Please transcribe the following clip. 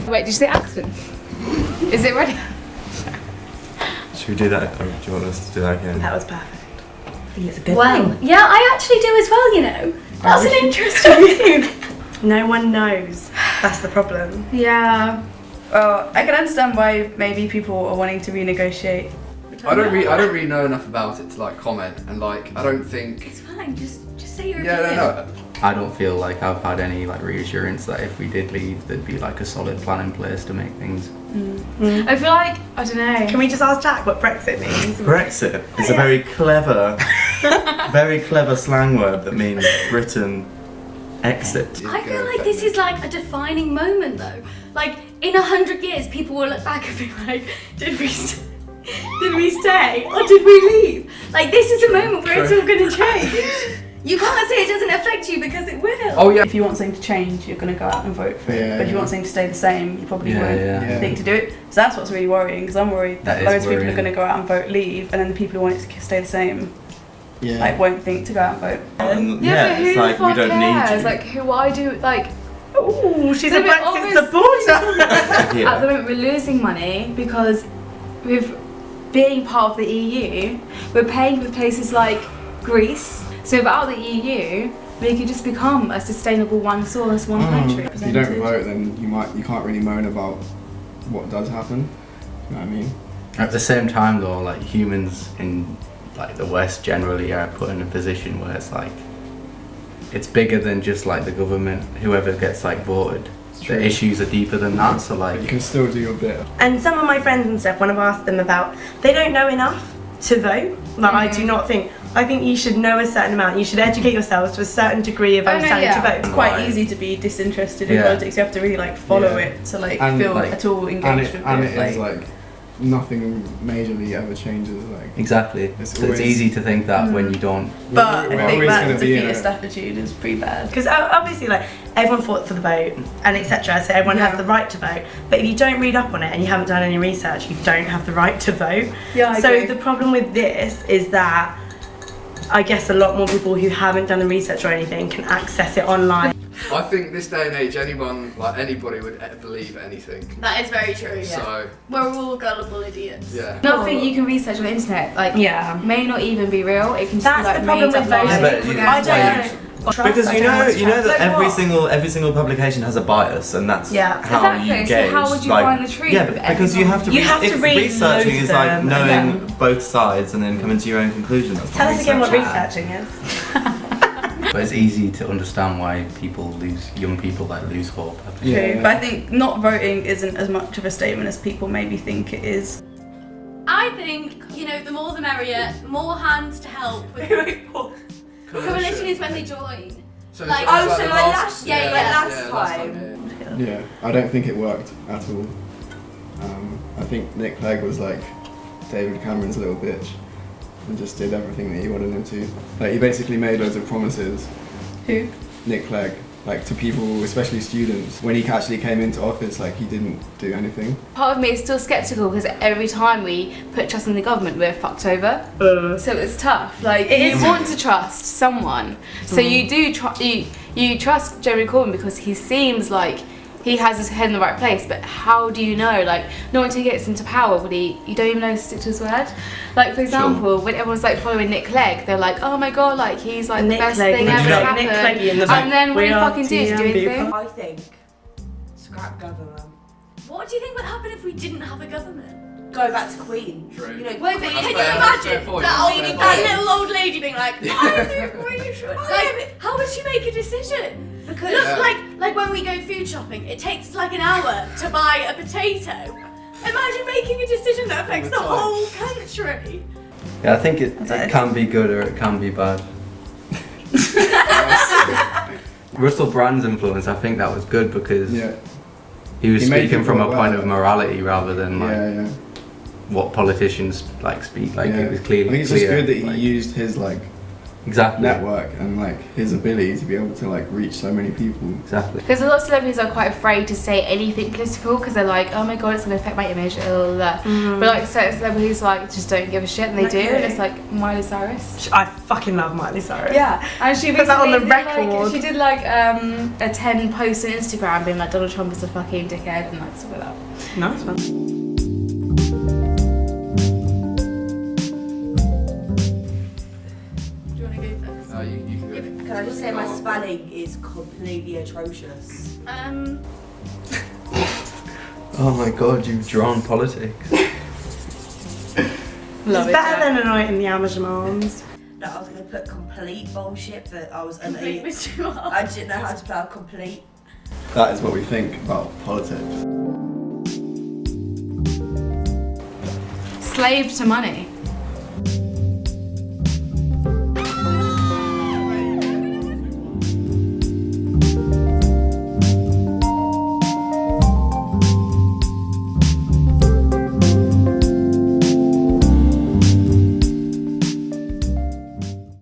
Wait, did you say accent? Is it ready? Should we do that? Or do you want us to do that again? That was perfect. I think it's a good Well, thing. yeah, I actually do as well, you know. That's an interesting thing. No one knows. That's the problem. Yeah. Well, I can understand why maybe people are wanting to renegotiate. I don't really know enough about it to like comment, and like I don't think. It's fine, just say your Yeah, opinion. no. I don't feel like I've had any like reassurance that if we did leave, there'd be like a solid plan in place to make things. I feel like, I don't know. Can we just ask Jack what Brexit means? Brexit is a very clever slang word that means Britain exit. I feel like this is like a defining moment though. Like in 100 years, people will look back and be like, did we stay or did we leave? Like this is a moment where it's all going to change. You can't say it doesn't affect you because it will. Oh yeah. If you want something to change, you're going to go out and vote for it. Yeah, But if you want something to stay the same, you probably Yeah, won't yeah. think to do it. So that's what's really worrying, because I'm worried That that is loads of people are worrying. going to go out and vote leave, and then the people who want it to stay the same, Yeah. like, won't think to go out and vote. And Yeah, but who it's like the fuck we don't cares? need you. Like, who? Why do like? Ooh, she's a No, but Brexit obviously- supporter. At the Yeah. moment, we're losing money because with being part of the EU, we're paying for places like Greece. So without the EU, we could just become a sustainable one source, one country. If you don't vote, then you can't really moan about what does happen. You know what I mean? At the same time though, like humans in like the West generally are put in a position where it's like it's bigger than just like the government, whoever gets like voted. true. The issues are deeper than that, so But you like can still do your bit. And some of my friends and stuff, when I've asked them about, they don't know enough to vote. Like I do not think. I think you should know a certain amount. You should educate yourselves to a certain degree of understanding to It's vote. quite Right. easy to be disinterested in Yeah. politics. You have to really like follow Yeah. it to like And, feel like, at all And engaged it, with and it. it is like nothing majorly ever changes. Like exactly. It's So always- it's easy to think that when you don't. But I I think think that gonna be in defeatist a- attitude is pretty bad. because obviously, like everyone fought for the vote and etc. So everyone has Yeah. the right to vote. But if you don't read up on it and you haven't done any research, you don't have the right to vote. Yeah, I So agree. the problem with this is that I guess a lot more people who haven't done the research or anything can access it online. I think this day and age, anybody would believe anything. That is very true. Yeah. So We're all gullible idiots. yeah. Nothing you can research on the internet like Yeah. may not even be real. It can just That's be like the problem made with up voting. lies. Yeah, but you- I don't know. Because I you don't know, want to you know trust. that Like every single publication has a bias, and that's Yeah. how Exactly, you so gauge. how would you like, find the truth Yeah, of but because you have to. You have to if read researching loads is of like them, knowing both sides and then coming to your own conclusion. That's Tell what us again what research researching is. But it's easy to understand why young people like lose hope. I think. Yeah. But I think not voting isn't as much of a statement as people maybe think it is. I think, you know, the more the merrier, more hands to help with coalition is when they join. So Like- it's Oh, the so like last- last- yeah, like last time. Yeah, I don't think it worked at all. I think Nick Clegg was like David Cameron's little bitch and just did everything that he wanted him to. Like he basically made loads of promises. Who? Nick Clegg, like to people, especially students. When he actually came into office, like he didn't do anything. Part of me is still sceptical because every time we put trust in the government, we're fucked over. So it's tough. Like It you is. want to trust someone, so you do you trust Jeremy Corbyn because he seems like he has his head in the right place. But how do you know? Like not until he gets into power, would he? You don't even know to stick to his word. Like for example, when everyone's like following Nick Clegg, they're like, oh my god, like he's like Nick the best Clegg, thing Nick ever Clegg, happened. Nick Clegg in the And then what We do you are fucking do? Do you do TM anything? people. I think scrap government. What do you think would happen if we didn't have a government? Go back to Queen. True. You know, Wait, but That's can you fair, that's a fair imagine point, that, that's a old, fair that point. little old lady being like, I think we should. Like, how would she make a decision? because Look, Yeah. like when we go food shopping, it takes like an hour to buy a potato. Imagine making a decision that affects the whole country. Yeah, I think it can be good or it can be bad. Russell Brand's influence, I think that was good because Yeah, he was He made speaking from a people point aware. of morality rather than like yeah. what politicians like speak. Like Yeah. it was clearly I think it's clear. just good that he like- used his like Exactly. network and like his ability to be able to like reach so many people. Exactly. Because a lot of celebrities are quite afraid to say anything political because they're like, oh my god, it's going to affect my image. But like certain celebrities like just don't give a shit and they do. And it's like Miley Cyrus. I fucking love Miley Cyrus. Yeah, and she Put that on the recently did, record. she did like a 10 post on Instagram being like Donald Trump is a fucking dickhead and like stuff like that. Nice one. Do you want to go first? No, you can go. Can I just say my spelling is completely atrocious? Oh my god, you've drawn politics. Love It's better than a night in the Amazons. No, I was going to put complete bullshit, but I was Complete was too hard. I didn't know how to spell complete. That is what we think about politics. Slave to money.